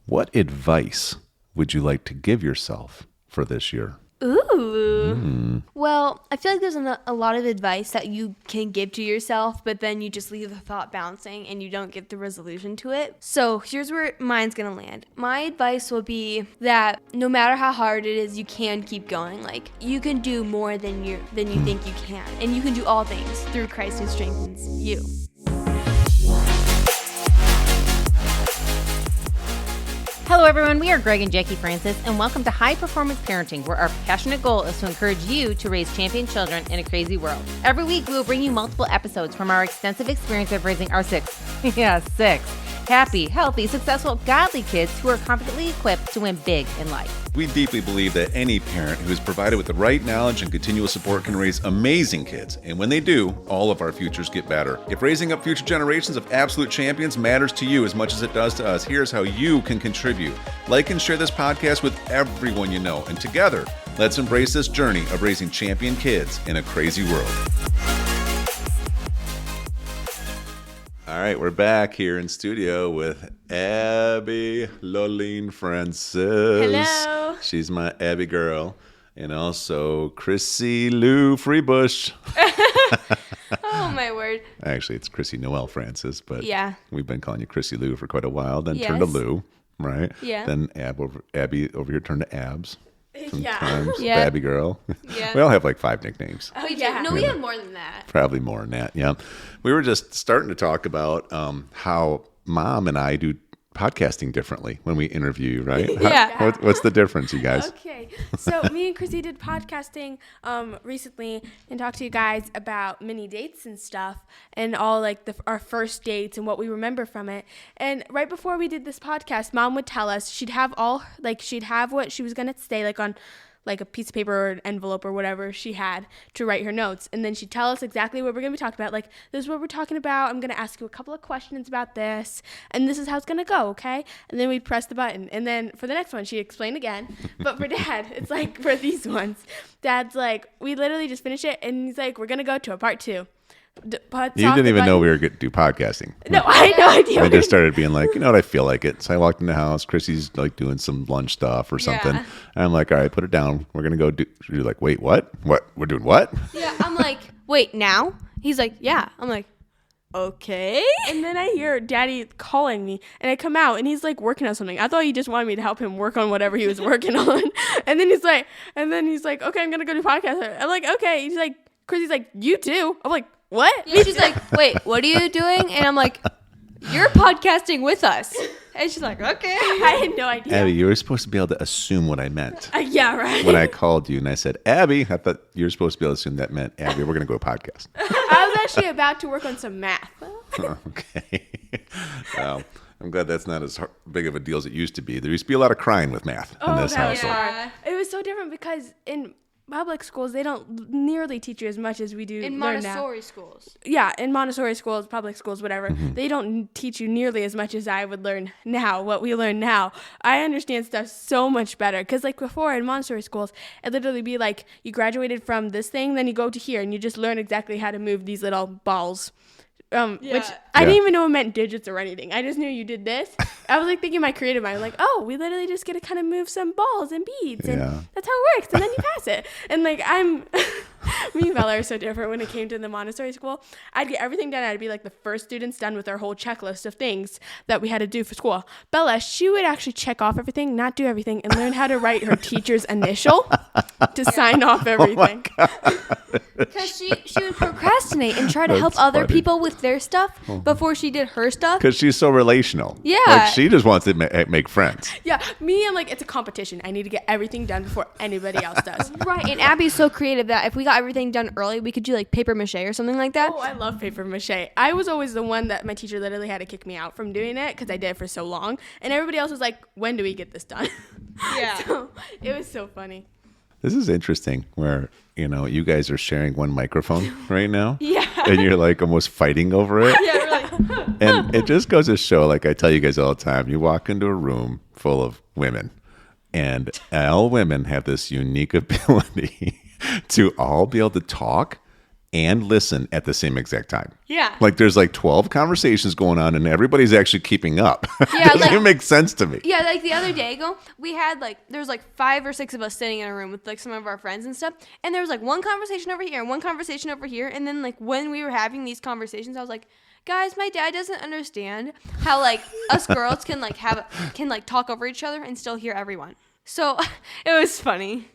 What advice would you like to give yourself for this year? Ooh. Well, I feel like there's a lot of advice that you can give to yourself, but then you just leave the thought bouncing and you don't get the resolution to it. So here's where mine's going to land. My advice will be that no matter how hard it is, you can keep going. Like, you can do more than you think you can. And you can do all things through Christ who strengthens you. Hello, everyone. We are Greg and Jackie Francis, and welcome to High Performance Parenting, where our passionate goal is to encourage you to raise champion children in a crazy world. Every week, we will bring you multiple episodes from our extensive experience of raising our six happy, healthy, successful, godly kids who are confidently equipped to win big in life. We deeply believe that any parent who is provided with the right knowledge and continual support can raise amazing kids. And when they do, all of our futures get better. If raising up future generations of absolute champions matters to you as much as it does to us, here's how you can contribute. Like and share this podcast with everyone you know. And together, let's embrace this journey of raising champion kids in a crazy world. All right, we're back here in studio with Abbie Loline Francis. Hello. She's my Abbie girl. And also Crissy Lou Freebush. Oh, my word. Actually, it's Crissy Noel Francis, but yeah, we've been calling you Crissy Lou for quite a while. Then turned to Lou, right? Yeah. Then Abbie over here turned to Abs. Sometimes, yeah. Abbie girl. Yeah. We all have like 5 nicknames. Oh, yeah. No, we have more than that. Probably more than that, yeah. We were just starting to talk about how Mom and I do podcasting differently when we interview you, right? Yeah. What's the difference, you guys? Okay, so me and Crissy did podcasting recently and talked to you guys about mini dates and stuff and all like our first dates and what we remember from it. And right before we did this podcast, Mom would tell us she'd have what she was gonna say like on like a piece of paper or an envelope or whatever she had to write her notes. And then she'd tell us exactly what we're going to be talking about. Like, this is what we're talking about. I'm going to ask you a couple of questions about this. And this is how it's going to go, okay? And then we'd press the button. And then for the next one, she'd explain again. But for Dad, it's like for these ones, Dad's like, we literally just finished it. And he's like, we're going to go to a part 2. You didn't even know we were going to do podcasting. No, I had no idea. I just started being like, you know what, I feel like it. So I walked in the house. Chrissy's like doing some lunch stuff or something. Yeah. And I'm like, all right, put it down. We're going to go do. You're like, wait, what? What? We're doing what? Yeah, I'm like, wait, now? He's like, yeah. I'm like, okay. And then I hear Daddy calling me, and I come out, and he's like working on something. I thought he just wanted me to help him work on whatever he was working on. And then he's like, okay, I'm gonna go do podcast. I'm like, okay. He's like, Chrissy's like, you too. I'm like, what? Yeah, she's like, wait, what are you doing? And I'm like, you're podcasting with us. And she's like, okay. I had no idea. Abbie, you were supposed to be able to assume what I meant. Yeah, right. When I called you and I said, Abbie, I thought you were supposed to be able to assume that meant, Abbie, we're going to go to a podcast. I was actually about to work on some math. Okay. Well, I'm glad that's not as big of a deal as it used to be. There used to be a lot of crying with math in this household. Yeah. It was so different because in public schools, they don't nearly teach you as much as we do In learn now. Montessori schools. Yeah, in Montessori schools, public schools, whatever, they don't teach you nearly as much as I would learn now, what we learn now. I understand stuff so much better because like before in Montessori schools, it'd literally be like you graduated from this thing, then you go to here and you just learn exactly how to move these little balls. Which I didn't even know it meant digits or anything. I just knew you did this. I was like thinking my creative mind, like, oh, we literally just get to kind of move some balls and beads, and that's how it works. And then you pass it. And like me and Bella are so different when it came to the Montessori school. I'd get everything done. I'd be like the first students done with our whole checklist of things that we had to do for school. Bella, she would actually check off everything, not do everything, and learn how to write her teacher's initial to sign off everything. Because she would procrastinate and try to help other people with their stuff before she did her stuff. Because she's so relational. Yeah. Like she just wants to make friends. Yeah, me, I'm like, it's a competition. I need to get everything done before anybody else does. Right, and Abbie's so creative that if we got everything done early, we could do like paper mache or something like that. Oh, I love paper mache. I was always the one that my teacher literally had to kick me out from doing it because I did it for so long. And everybody else was like, when do we get this done? Yeah. So it was so funny. This is interesting where, you guys are sharing one microphone right now. Yeah. And you're like almost fighting over it. Yeah, really. And it just goes to show, like I tell you guys all the time, you walk into a room full of women and all women have this unique ability to all be able to talk and listen at the same exact time. Yeah. Like there's like 12 conversations going on and everybody's actually keeping up. Yeah, Doesn't even make sense to me. Yeah, like the other day ago, we had there was like 5 or 6 of us sitting in a room with like some of our friends and stuff. And there was like one conversation over here and one conversation over here. And then like when we were having these conversations, I was like, guys, my dad doesn't understand how like us girls can talk over each other and still hear everyone. So it was funny.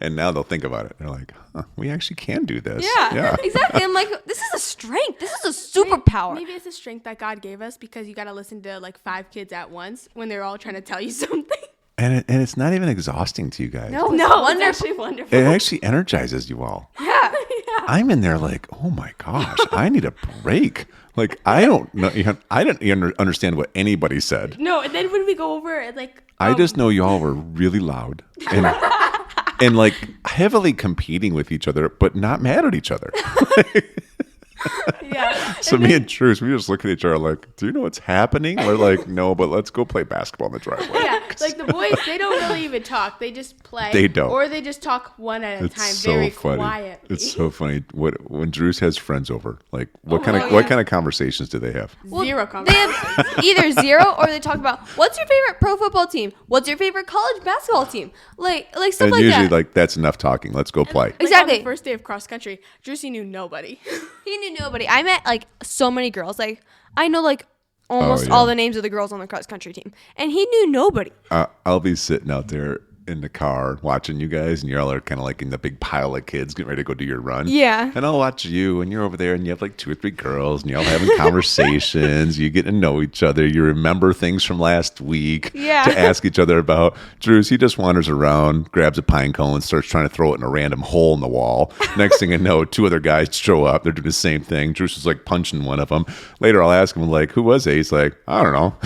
And now they'll think about it. They're like, huh, we actually can do this. Yeah, exactly. I'm like, this is a strength. This is a superpower. Maybe it's a strength that God gave us because you got to listen to like 5 kids at once when they're all trying to tell you something. And it's not even exhausting to you guys. No, it's actually wonderful. It actually energizes you all. Yeah. I'm in there like, oh my gosh, I need a break. Like, I don't know. I didn't understand what anybody said. No, and then when we go over, like... I just know y'all were really loud and like heavily competing with each other, but not mad at each other. Yeah. So me and Truce, we just look at each other like, do you know what's happening? We're like, no, but let's go play basketball in the driveway. Yeah, like the boys, they don't really even talk. They just play. They don't. Or they just talk one at a time, so very funny. quiet. It's so funny. When Drews has friends over, like what kind of conversations do they have? Well, Zero they conversation. have either zero or they talk about what's your favorite pro football team? What's your favorite college basketball team? Like stuff And like usually that. like that's enough talking. Let's go play. Like, Exactly. on the first day of cross country, Juicy knew nobody. He knew nobody. I met like so many girls. Like I know like almost yeah. all the names of the girls on the cross country team, and he knew nobody. I'll be sitting out there in the car watching you guys, and you're all kind of like in the big pile of kids getting ready to go do your run. Yeah. And I'll watch you, and you're over there, and you have like 2 or 3 girls, and you're all having conversations. You get to know each other. You remember things from last week Yeah. to ask each other about. Drews, he just wanders around, grabs a pine cone, starts trying to throw it in a random hole in the wall. Next thing I know, 2 other guys show up. They're doing the same thing. Drews is like punching one of them. Later, I'll ask him, like, who was it? He's like, I don't know.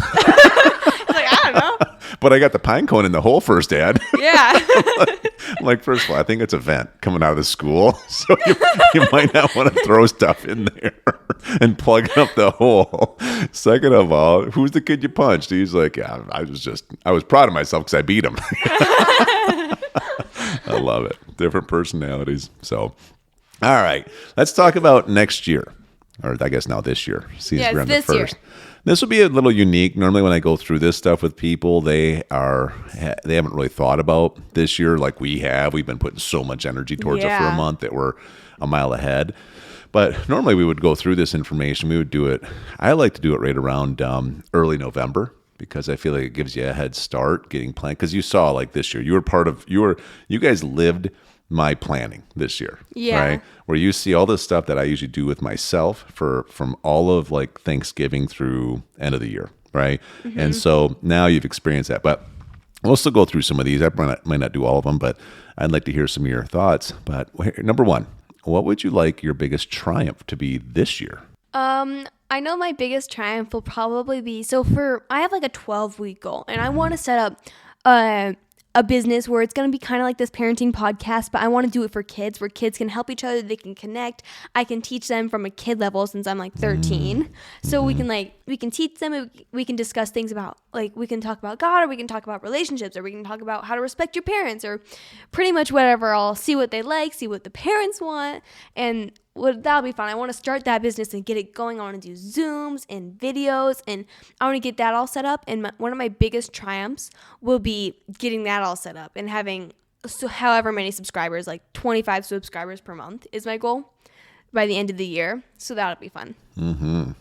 Like I don't know. But I got the pine cone in the hole first, Dad. Yeah. I'm like, first of all, I think it's a vent coming out of the school. So you might not want to throw stuff in there and plug up the hole. Second of all, who's the kid you punched? He's like, yeah, I was proud of myself because I beat him. I love it. Different personalities. So, all right, let's talk about next year. Or I guess now this year. See, Yeah, we're on the this year. first. This will be a little unique. Normally when I go through this stuff with people, they haven't really thought about this year like we have. We've been putting so much energy towards it for a Yeah. month that we're a mile ahead. But normally we would go through this information. We would do it. I like to do it right around early November because I feel like it gives you a head start getting planned. Because you saw like this year, you guys lived my planning this year, Yeah. right? Where you see all the stuff that I usually do with myself from all of like Thanksgiving through end of the year, right? Mm-hmm. And so now you've experienced that, but we'll still go through some of these. I might not do all of them, but I'd like to hear some of your thoughts. But number one, what would you like your biggest triumph to be this year? I know my biggest triumph will probably be I have like a 12-week goal, and I want to set up a business where it's going to be kind of like this parenting podcast, but I want to do it for kids where kids can help each other, they can connect. I can teach them from a kid level since I'm like 13. So we can teach them, we can discuss things about we can talk about God, or we can talk about relationships, or we can talk about how to respect your parents, or pretty much whatever. I'll see what they like, see what the parents want, and that'll be fun. I want to start that business and get it going. I want to do Zooms and videos, and I want to get that all set up. And one of my biggest triumphs will be getting that all set up and having however many subscribers, like 25 subscribers per month is my goal by the end of the year. So that'll be fun. Mm-hmm.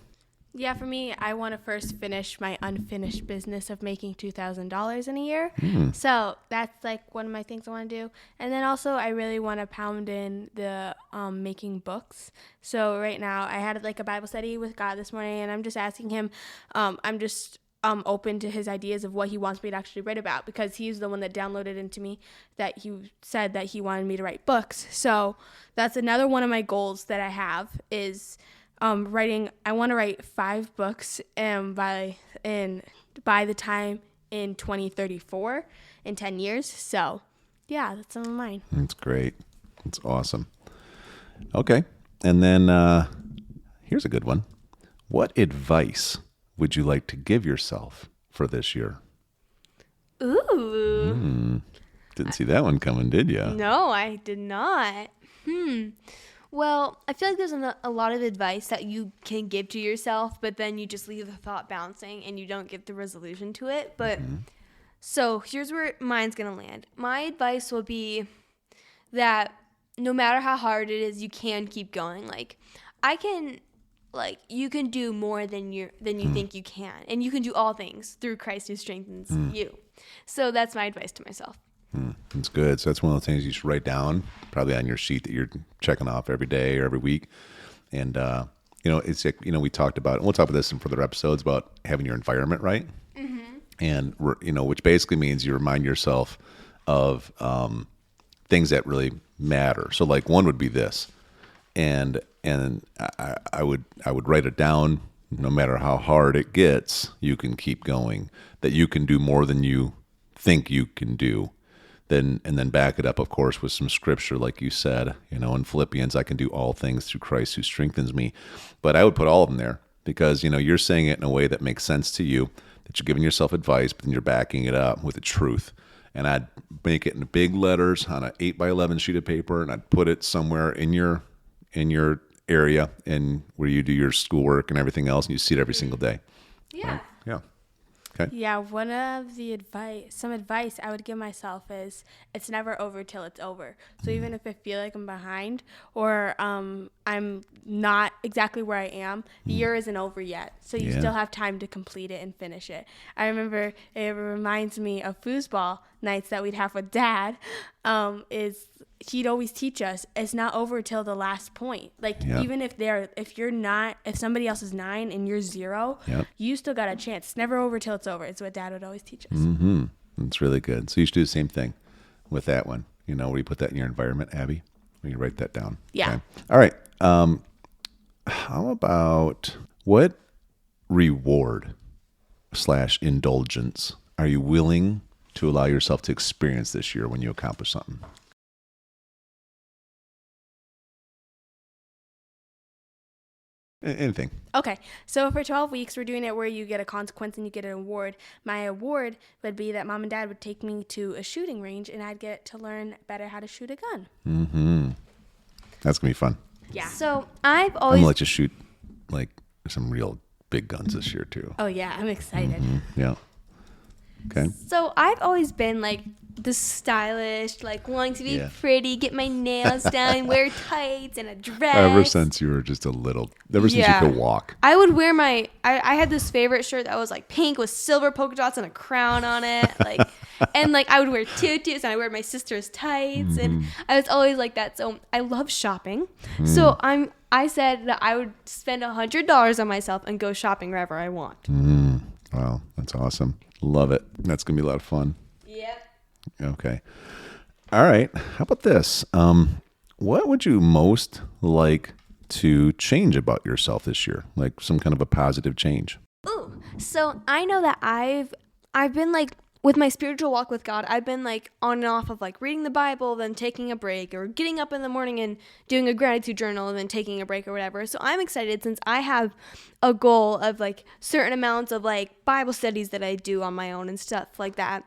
Yeah, for me, I want to first finish my unfinished business of making $2,000 in a year. So that's like one of my things I want to do. And then also I really want to pound in the making books. So right now I had like a Bible study with God this morning, and I'm just asking him, I'm just open to his ideas of what he wants me to actually write about, because he's the one that downloaded into me that he said that he wanted me to write books. So that's another one of my goals that I have is writing. I want to write 5 books by the time in 2034, in 10 years. So yeah, that's some of mine. That's great. That's awesome. Okay. And then here's a good one. What advice would you like to give yourself for this year? Ooh. Didn't see that one coming, did you? No, I did not. Well, I feel like there's a lot of advice that you can give to yourself, but then you just leave the thought bouncing and you don't get the resolution to it. But so here's where mine's going to land. My advice will be that no matter how hard it is, you can keep going. You can do more than you think you can. And you can do all things through Christ who strengthens you. So that's my advice to myself. That's good. So that's one of the things you should write down, probably on your sheet that you're checking off every day or every week. And, it's like, we talked about, and we'll talk about this in further episodes, about having your environment right. And, which basically means you remind yourself of things that really matter. So like one would be this. And I would write it down. No matter how hard it gets, you can keep going, that you can do more than you think you can do. And then back it up, of course, with some scripture, like you said, in Philippians, I can do all things through Christ who strengthens me. But I would put all of them there because, you're saying it in a way that makes sense to you, that you're giving yourself advice, but then you're backing it up with the truth. And I'd make it in big letters on an 8x11 sheet of paper, and I'd put it somewhere in your area and where you do your schoolwork and everything else, and you see it every single day. Yeah. Right? Yeah. Okay. Yeah, some advice I would give myself is it's never over till it's over. So even if I feel like I'm behind or I'm not exactly where I am, the year isn't over yet. So you still have time to complete it and finish it. I remember it reminds me of foosball nights that we'd have with Dad. He'd always teach us it's not over till the last point. Even if somebody else is 9 and you're 0, you still got a chance. It's never over till it's over. It's what Dad would always teach us. That's really good. So you should do the same thing with that one. Where you put that in your environment, Abbie, where you write that down. Yeah. Okay. All right. How about what reward / indulgence are you willing to allow yourself to experience this year when you accomplish something? Anything. Okay, so for 12 weeks, we're doing it where you get a consequence and you get an award. My award would be that Mom and Dad would take me to a shooting range and I'd get to learn better how to shoot a gun. That's going to be fun. Yeah. So I'm going to let you shoot some real big guns this year too. Oh yeah, I'm excited. Yeah. Okay. So I've always been the stylish, wanting to be pretty, get my nails done, wear tights and a dress. Ever since you were just since you could walk. I would wear I had this favorite shirt that was pink with silver polka dots and a crown on it. And I would wear tutus and I wear my sister's tights and I was always like that. So I love shopping. So I said that I would spend $100 on myself and go shopping wherever I want. Wow, that's awesome. Love it. That's going to be a lot of fun. Yep. Okay. All right. How about this? What would you most like to change about yourself this year? Like some kind of a positive change? Ooh. So I know that I've been with my spiritual walk with God, I've been on and off of reading the Bible, then taking a break, or getting up in the morning and doing a gratitude journal and then taking a break or whatever. So I'm excited since I have a goal of certain amounts of Bible studies that I do on my own and stuff like that.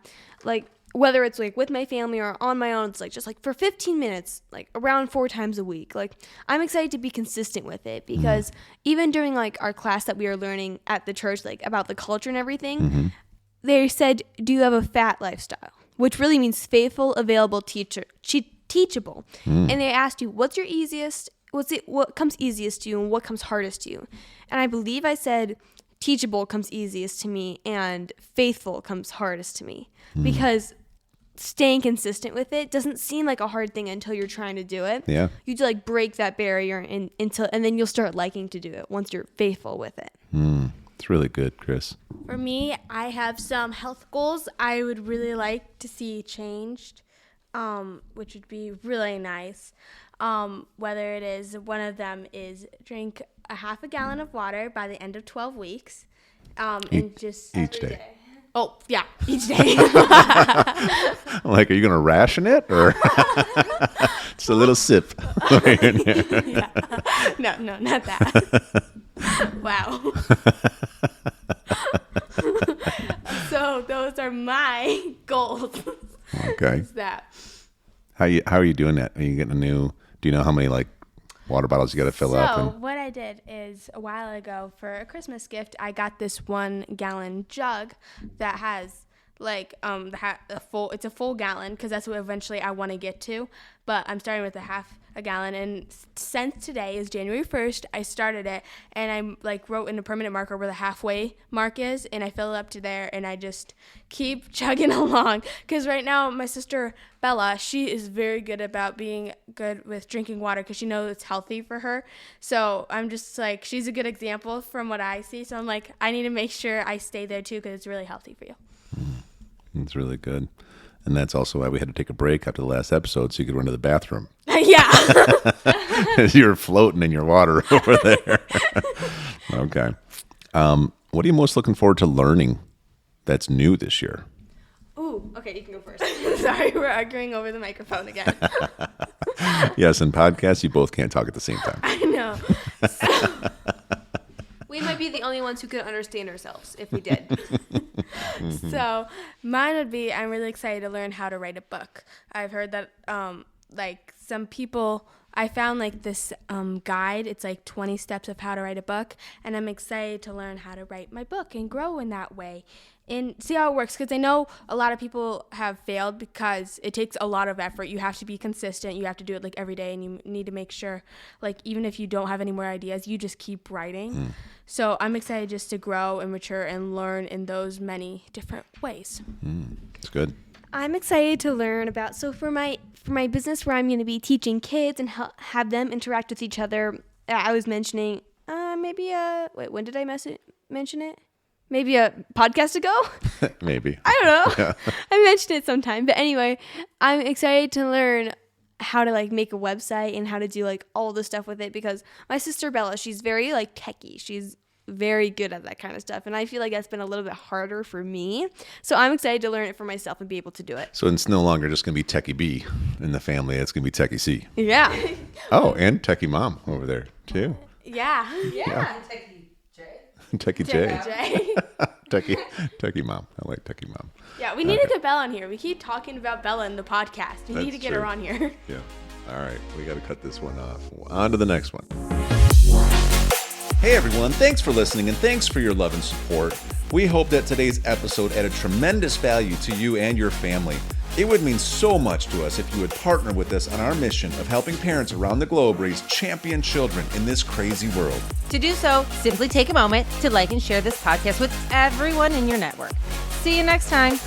Whether it's with my family or on my own, it's just for 15 minutes, around 4 times a week. I'm excited to be consistent with it because even during our class that we are learning at the church, about the culture and everything, they said, do you have a fat lifestyle? Which really means faithful, available, teachable. And they asked you, what comes easiest to you and what comes hardest to you? And I believe I said teachable comes easiest to me and faithful comes hardest to me because staying consistent with it doesn't seem like a hard thing until you're trying to do it. Yeah. You have to break that barrier and then you'll start liking to do it once you're faithful with it. It's really good, Chris. For me, I have some health goals I would really like to see changed, which would be really nice. Whether it is, one of them is drink a half a gallon of water by the end of 12 weeks. And just each day. Oh, yeah, each day. Are you going to ration it or just a little sip? Yeah. No, not that. Wow. So those are my goals. Okay. Is that? How are you doing that? Are you getting do you know how many water bottles you got to fill up. So And what I did is a while ago for a Christmas gift, I got this 1 gallon jug that has like it's a full gallon because that's what eventually I want to get to. But I'm starting with a gallon, and since today is January 1st, I started it, and I like wrote in a permanent marker where the halfway mark is, and I fill it up to there, and I just keep chugging along. Because right now, my sister Bella, she is very good about being good with drinking water because she knows it's healthy for her. So I'm just like, she's a good example from what I see. So I'm like, I need to make sure I stay there too because it's really healthy for you. it's really good. And that's also why we had to take a break after the last episode so you could run to the bathroom. Yeah. You're floating in your water over there. Okay. What are you most looking forward to learning that's new this year? Ooh, okay, you can go first. Sorry, we're arguing over the microphone again. Yes, in podcasts, you both can't talk at the same time. I know. We might be the only ones who could understand ourselves if we did. So mine would be, I'm really excited to learn how to write a book. I've heard that like some people, I found like this guide. It's like 20 steps of how to write a book. And I'm excited to learn how to write my book and grow in that way and see how it works. Because I know a lot of people have failed because it takes a lot of effort. You have to be consistent. You have to do it like every day. And you need to make sure, like, even if you don't have any more ideas, you just keep writing. So I'm excited just to grow and mature and learn in those many different ways. It's good. I'm excited to learn about, so for my business where I'm going to be teaching kids and have them interact with each other, I was mentioning when did I mention it? Maybe a podcast ago? Maybe. I don't know. Yeah. I mentioned it sometime. But anyway, I'm excited to learn how to like make a website and how to do like all the stuff with it because my sister Bella, she's very like techie. She's very good at that kind of stuff. And I feel like that's been a little bit harder for me. So I'm excited to learn it for myself and be able to do it. So it's no longer just going to be Techie B in the family. It's going to be Techie C. Yeah. Oh, and Techie Mom over there, too. Yeah. Yeah. Techie J. Jay. Techie Mom. I like Techie Mom. Yeah, we need to get Bella on here. We keep talking about Bella in the podcast. We need That's to get true. her on here. Yeah. All right. We got to cut this one off. On to the next one. Hey, everyone. Thanks for listening and thanks for your love and support. We hope that today's episode added tremendous value to you and your family. It would mean so much to us if you would partner with us on our mission of helping parents around the globe raise champion children in this crazy world. To do so, simply take a moment to like and share this podcast with everyone in your network. See you next time.